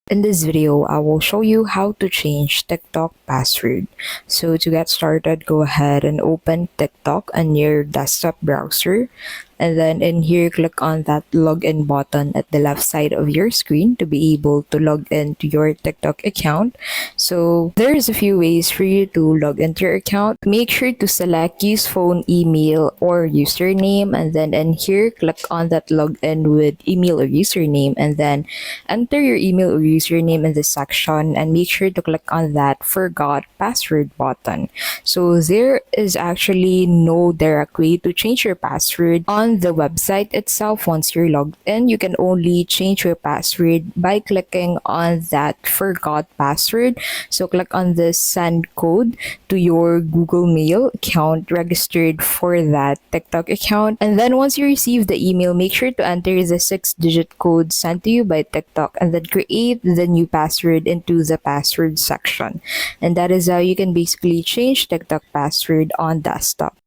In this video, I will show you how to change TikTok password. So to get started, go ahead and open TikTok on your desktop browser. And then in here, click on that login button at the left side of your screen to be able to log into your TikTok account. So there's a few ways for you to log into your account. Make sure to select use phone, email, or username. And then in here, click on that login with email or username. And then enter your email or username in this section and make sure to click on that forgot password button. So there is actually no direct way to change your password on the website itself. Once you're logged in, you can only change your password by clicking on that forgot password. So click on this send code to your Google Mail account registered for that TikTok account. And then once you receive the email, make sure to enter the 6-digit code sent to you by TikTok and then create the new password into the password section. And that is how you can basically change TikTok password on desktop.